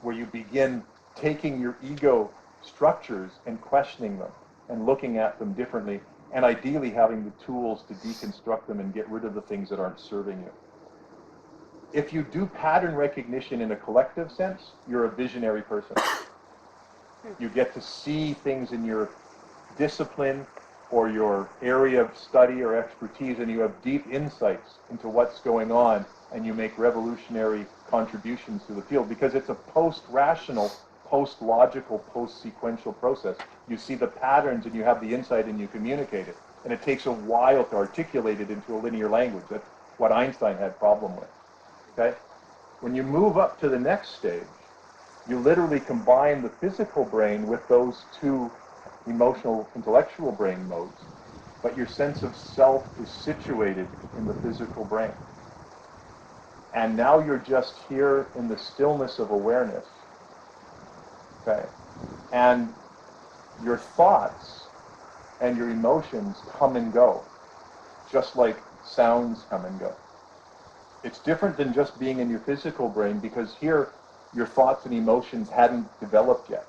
where you begin taking your ego structures and questioning them and looking at them differently, and ideally having the tools to deconstruct them and get rid of the things that aren't serving you. If you do pattern recognition in a collective sense, you're a visionary person. You get to see things in your discipline or your area of study or expertise, and you have deep insights into what's going on, and you make revolutionary contributions to the field, because it's a post-rational, post-logical, post-sequential process. You see the patterns and you have the insight and you communicate it. And it takes a while to articulate it into a linear language. That's what Einstein had problem with. Okay? When you move up to the next stage, you literally combine the physical brain with those two emotional, intellectual brain modes, but your sense of self is situated in the physical brain. And now you're just here in the stillness of awareness. Okay? And your thoughts and your emotions come and go, just like sounds come and go. It's different than just being in your physical brain, because here your thoughts and emotions hadn't developed yet.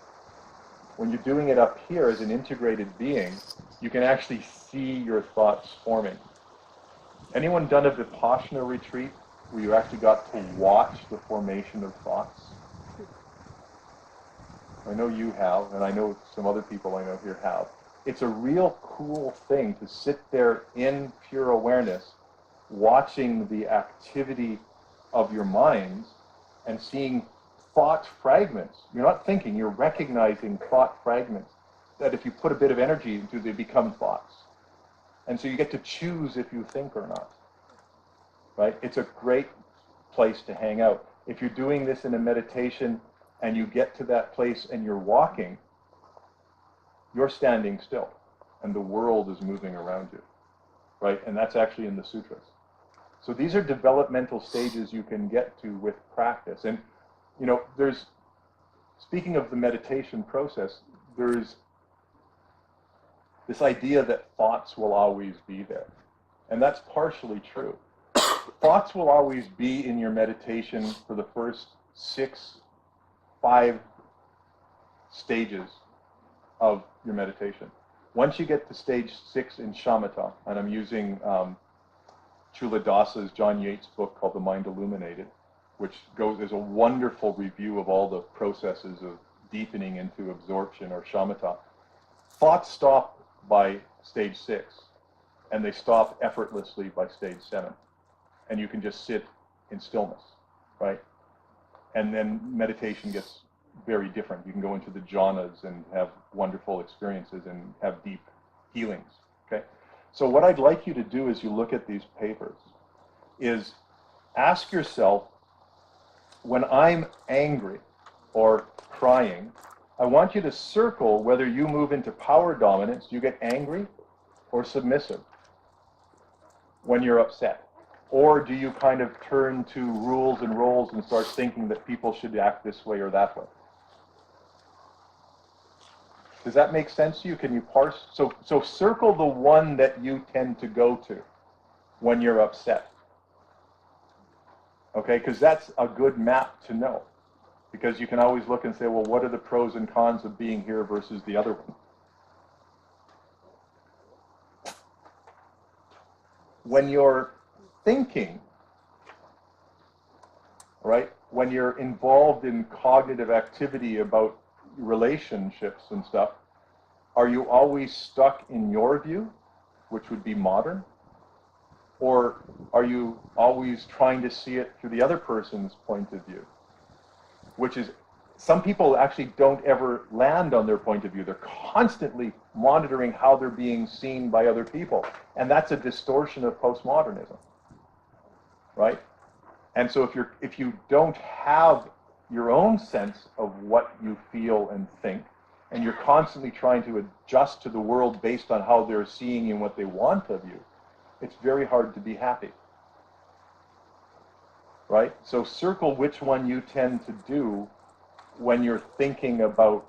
When you're doing it up here as an integrated being, you can actually see your thoughts forming. Anyone done a Vipassana retreat where you actually got to watch the formation of thoughts? I know you have, and I know some other people I know here have. It's a real cool thing to sit there in pure awareness, watching the activity of your minds and seeing thought fragments. You're not thinking, you're recognizing thought fragments that if you put a bit of energy into, they become thoughts. And so you get to choose if you think or not. Right? It's a great place to hang out. If you're doing this in a meditation and you get to that place and you're walking, you're standing still and the world is moving around you. Right? And that's actually in the sutras. So these are developmental stages you can get to with practice. And speaking of the meditation process, there's this idea that thoughts will always be there. And that's partially true. Thoughts will always be in your meditation for the first 5 stages of your meditation. Once you get to stage 6 in shamatha, and I'm using Chula Dasa's, John Yates' book called The Mind Illuminated, which is a wonderful review of all the processes of deepening into absorption or shamatha. Thoughts stop by stage 6, and they stop effortlessly by stage 7. And you can just sit in stillness, right? And then meditation gets very different. You can go into the jhanas and have wonderful experiences and have deep healings, okay? So what I'd like you to do as you look at these papers is ask yourself, when I'm angry or crying, I want you to circle whether you move into power dominance, do you get angry, or submissive when you're upset? Or do you kind of turn to rules and roles and start thinking that people should act this way or that way? Does that make sense to you? Can you parse? So circle the one that you tend to go to when you're upset. Okay, because that's a good map to know. Because you can always look and say, well, what are the pros and cons of being here versus the other one? When you're thinking, right, when you're involved in cognitive activity about relationships and stuff, are you always stuck in your view, which would be modern? Or are you always trying to see it through the other person's point of view? Which is, some people actually don't ever land on their point of view. They're constantly monitoring how they're being seen by other people. And that's a distortion of postmodernism, right? And so if you don't have your own sense of what you feel and think, and you're constantly trying to adjust to the world based on how they're seeing you and what they want of you, it's very hard to be happy, right? So circle which one you tend to do when you're thinking about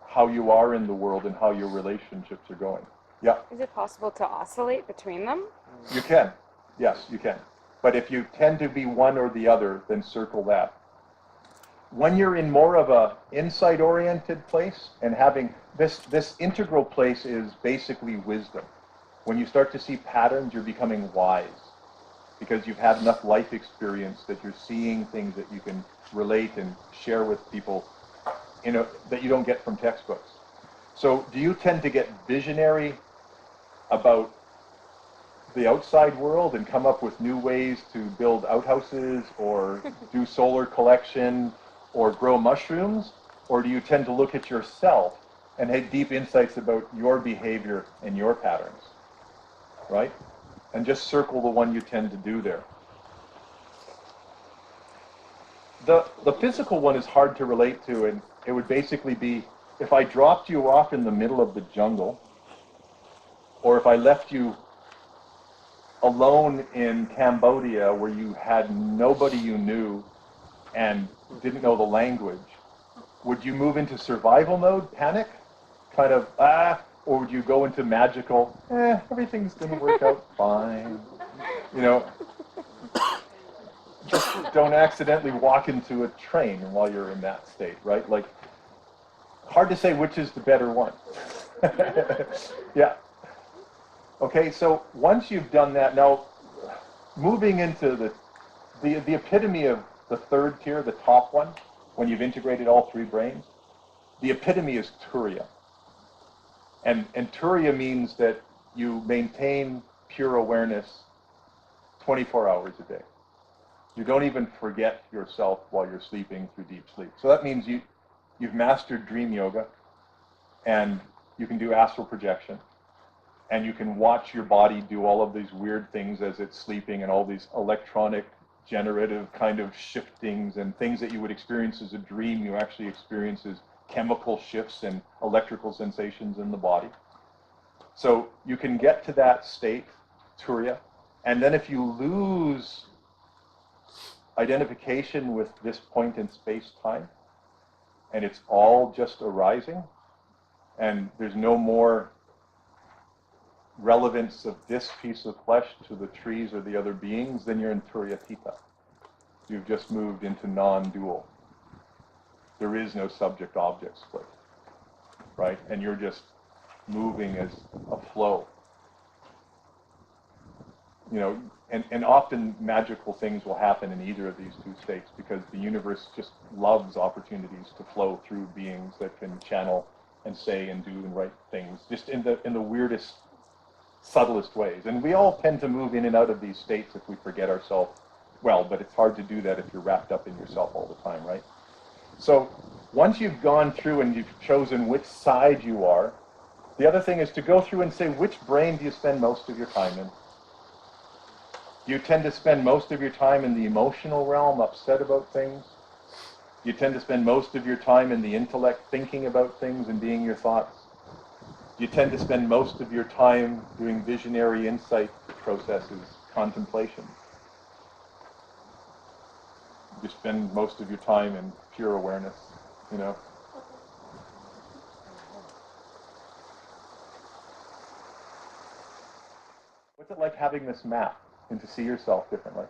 how you are in the world and how your relationships are going. Yeah? Is it possible to oscillate between them? You can. Yes, you can. But if you tend to be one or the other, then circle that. When you're in more of a insight-oriented place and having this integral place is basically wisdom. When you start to see patterns, you're becoming wise because you've had enough life experience that you're seeing things that you can relate and share with people, that you don't get from textbooks. So do you tend to get visionary about the outside world and come up with new ways to build outhouses or do solar collection or grow mushrooms? Or do you tend to look at yourself and have deep insights about your behavior and your patterns, right? And just circle the one you tend to do there. The physical one is hard to relate to, and it would basically be if I dropped you off in the middle of the jungle, or if I left you alone in Cambodia where you had nobody you knew and didn't know the language, would you move into survival mode, panic, kind of, or would you go into magical, everything's going to work out fine, just don't accidentally walk into a train while you're in that state, right? Like, hard to say which is the better one. Yeah. Okay, so once you've done that, now moving into the epitome of the third tier, the top one, when you've integrated all three brains, the epitome is Turiya. And Turiya means that you maintain pure awareness 24 hours a day. You don't even forget yourself while you're sleeping through deep sleep. So that means you've mastered dream yoga, and you can do astral projection, and you can watch your body do all of these weird things as it's sleeping, and all these electronic generative kind of shiftings and things that you would experience as a dream, you actually experience as chemical shifts and electrical sensations in the body. So you can get to that state, Turiya, and then if you lose identification with this point in space-time, and it's all just arising, and there's no more relevance of this piece of flesh to the trees or the other beings, then you're in Turiyatita. You've just moved into non-dual. There is no subject-object split, right? And you're just moving as a flow. And often magical things will happen in either of these two states because the universe just loves opportunities to flow through beings that can channel and say and do and write things, just in the weirdest, subtlest ways. And we all tend to move in and out of these states if we forget ourselves well, but it's hard to do that if you're wrapped up in yourself all the time, right? So once you've gone through and you've chosen which side you are, the other thing is to go through and say, which brain do you spend most of your time in? Do you tend to spend most of your time in the emotional realm, upset about things? Do you tend to spend most of your time in the intellect, thinking about things and being your thoughts? Do you tend to spend most of your time doing visionary insight processes, contemplation? You spend most of your time in pure awareness, you know? What's it like having this map and to see yourself differently?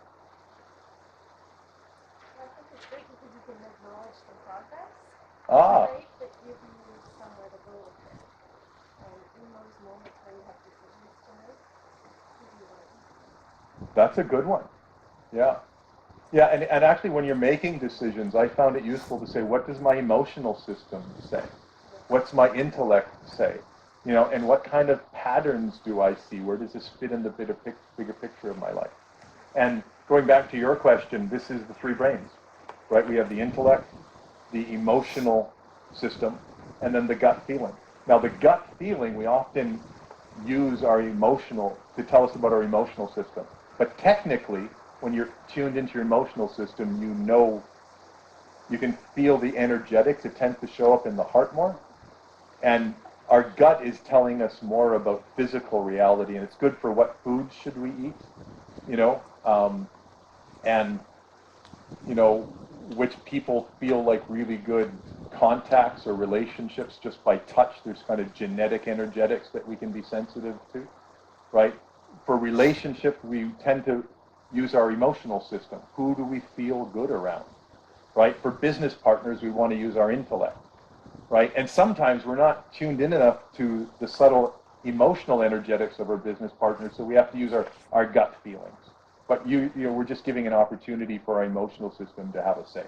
Well, I think it's great because you can acknowledge the progress, Ah, right? But give you somewhere to go with it. And in those moments where you have decisions to make, give you that. that's a good one. Yeah. Yeah, and actually when you're making decisions, I found it useful to say, what does my emotional system say? What's my intellect say? You know, and what kind of patterns do I see? Where does this fit in the bigger picture of my life? And going back to your question, this is the three brains, right? We have the intellect, the emotional system, and then the gut feeling. Now, the gut feeling, we often use our emotional to tell us about our emotional system. But technically, when you're tuned into your emotional system, you know, you can feel the energetics. It tends to show up in the heart more. And our gut is telling us more about physical reality, and it's good for what foods should we eat, you know, and, you know, which people feel like really good contacts or relationships just by touch. There's kind of genetic energetics that we can be sensitive to, right? For relationships, we tend to use our emotional system. Who do we feel good around, right? For business partners, we want to use our intellect, right? And sometimes we're not tuned in enough to the subtle emotional energetics of our business partners, so we have to use our gut feelings. But you know, we're just giving an opportunity for our emotional system to have a say.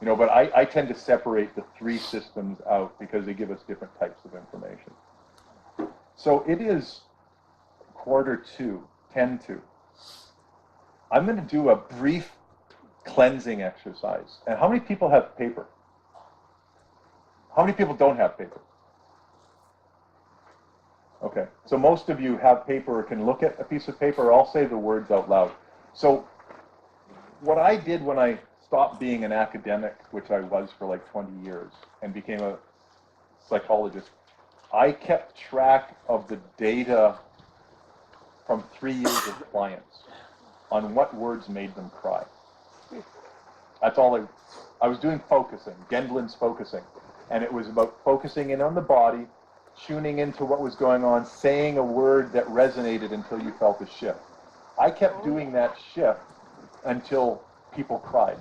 You know, but I tend to separate the three systems out because they give us different types of information. So it is 10:45. I'm going to do a brief cleansing exercise. And how many people have paper? How many people don't have paper? Okay, so most of you have paper or can look at a piece of paper, or I'll say the words out loud. So what I did when I stopped being an academic, which I was for like 20 years, and became a psychologist, I kept track of the data from 3 years of clients on what words made them cry. That's all I was doing focusing, Gendlin's focusing. And it was about focusing in on the body, tuning into what was going on, saying a word that resonated until you felt a shift. I kept doing that shift until people cried.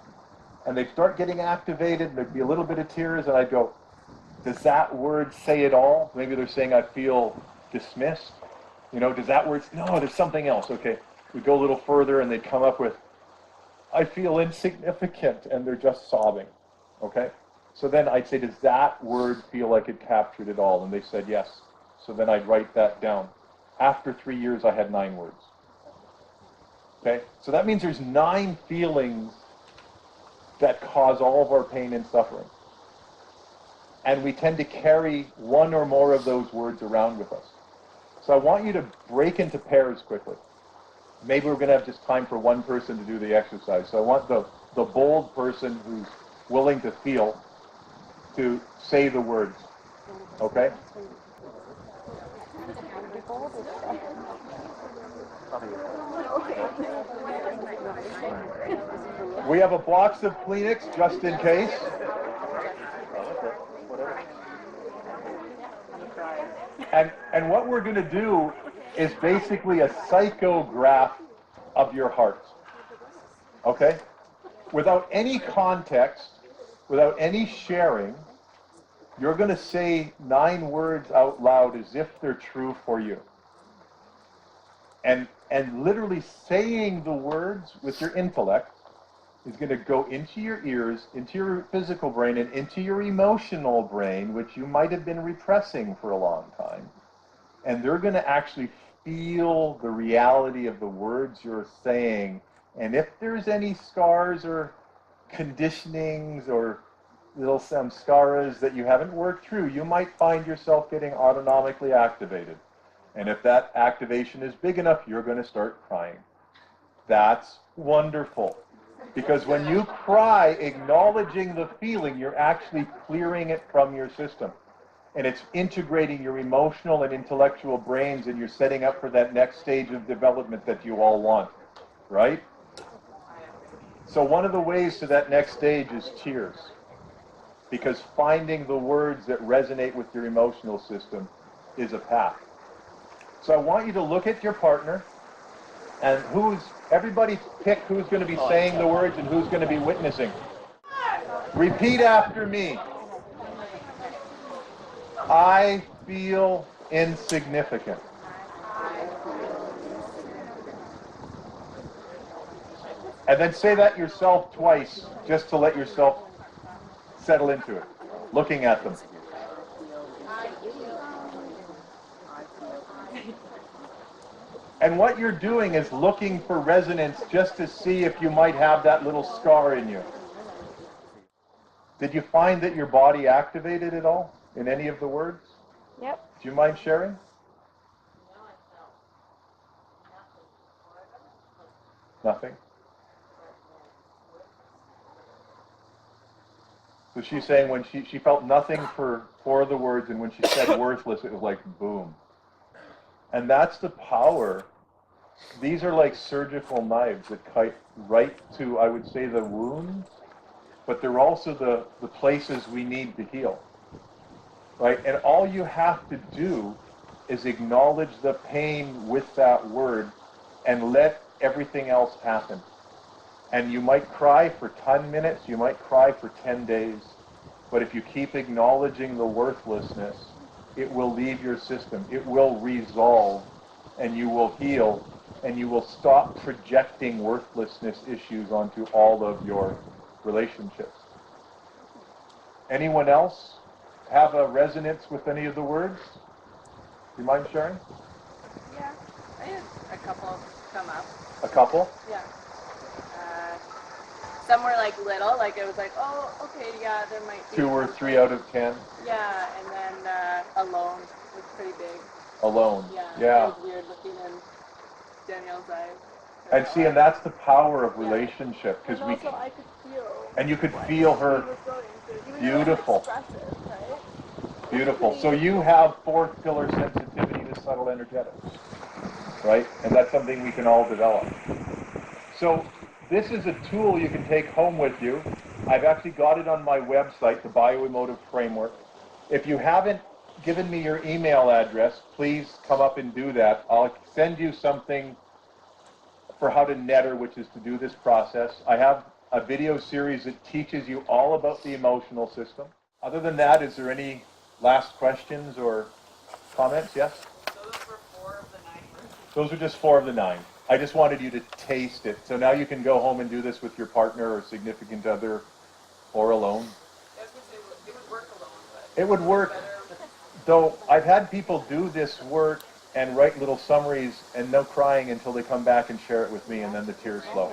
And they'd start getting activated, there'd be a little bit of tears, and I'd go, does that word say it all? Maybe they're saying I feel dismissed. You know, does that word, no, there's something else. Okay, we go a little further and they'd come up with, I feel insignificant, and they're just sobbing. Okay? So then I'd say, does that word feel like it captured it all? And they said yes. So then I'd write that down. After 3 years, I had 9 words. Okay? So that means there's 9 feelings that cause all of our pain and suffering. And we tend to carry one or more of those words around with us. So I want you to break into pairs quickly. Maybe we're going to have just time for one person to do the exercise. So I want the bold person who's willing to feel to say the words. Okay? We have a box of Kleenex just in case. And what we're going to do is basically a psychograph of your heart. Okay? Without any context, without any sharing, you're going to say 9 words out loud as if they're true for you. And literally saying the words with your intellect is going to go into your ears, into your physical brain, and into your emotional brain, which you might have been repressing for a long time. And they're going to actually feel the reality of the words you're saying. And if there's any scars or conditionings or little samskaras that you haven't worked through, you might find yourself getting autonomically activated. And if that activation is big enough, you're going to start crying. That's wonderful. Because when you cry, acknowledging the feeling, you're actually clearing it from your system. and it's integrating your emotional and intellectual brains, and you're setting up for that next stage of development that you all want, right? So one of the ways to that next stage is tears, because finding the words that resonate with your emotional system is a path. So I want you to look at your partner, and everybody pick who's going to be saying the words and who's going to be witnessing. Repeat after me. I feel insignificant. And then say that yourself twice, just to let yourself settle into it, looking at them. And what you're doing is looking for resonance just to see if you might have that little scar in you. Did you find that your body activated at all in any of the words? Yep. Do you mind sharing? Nothing? So she's saying when she felt nothing for the words, and when she said worthless, it was like boom. And that's the power. These are like surgical knives that cut right to, I would say, the wound, but they're also the places we need to heal. Right? And all you have to do is acknowledge the pain with that word and let everything else happen. And you might cry for 10 minutes, you might cry for 10 days, but if you keep acknowledging the worthlessness, it will leave your system. It will resolve, and you will heal, and you will stop projecting worthlessness issues onto all of your relationships. Anyone else have a resonance with any of the words? Do you mind sharing? Yeah, I had a couple come up. A couple? Yeah. Some were like little, like it was like, oh, okay, yeah, there might be 2 or something. 3 out of 10? Yeah, and then alone was pretty big. Alone. Yeah. It was weird looking in Danielle's eyes. And see, and that's the power of relationship, And because we also I could feel. and you could feel her. He was going through. Even Beautiful. though it's expressive, right? Beautiful. So you have 4th pillar sensitivity to subtle energetics, right? And that's something we can all develop. So this is a tool you can take home with you. I've actually got it on my website, the Bio-Emotive Framework. If you haven't given me your email address, please come up and do that. I'll send you something for how to netter, which is to do this process. I have a video series that teaches you all about the emotional system. Other than that, is there any last questions or comments? Yes? So those were 4 of the 9 verses? Those are just 4 of the 9. I just wanted you to taste it. So now you can go home and do this with your partner or significant other or alone. I was going to say, it would work alone, but... It would work, though I've had people do this work and write little summaries and no crying until they come back and share it with me, and then the tears flow.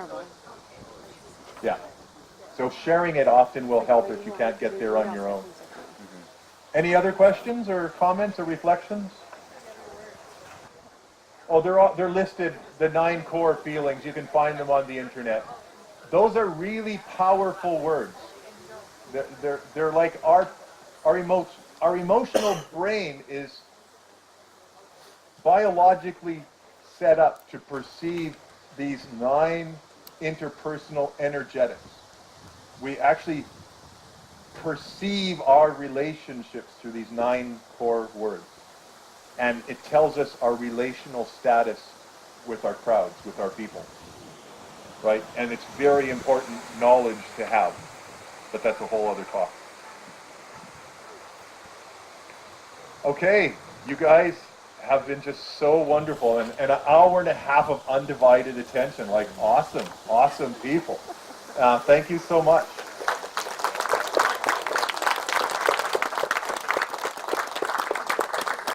Yeah. So sharing it often will help if you can't get there on your own. Any other questions or comments or reflections? Oh, they're listed, the 9 core feelings. You can find them on the internet. Those are really powerful words. They're like our emotional brain is biologically set up to perceive these 9 interpersonal energetics. We actually perceive our relationships through these 9 core words. And it tells us our relational status with our crowds, with our people. Right? And it's very important knowledge to have. But that's a whole other talk. Okay, you guys have been just so wonderful, and an hour and a half of undivided attention. Like, awesome people. Thank you so much.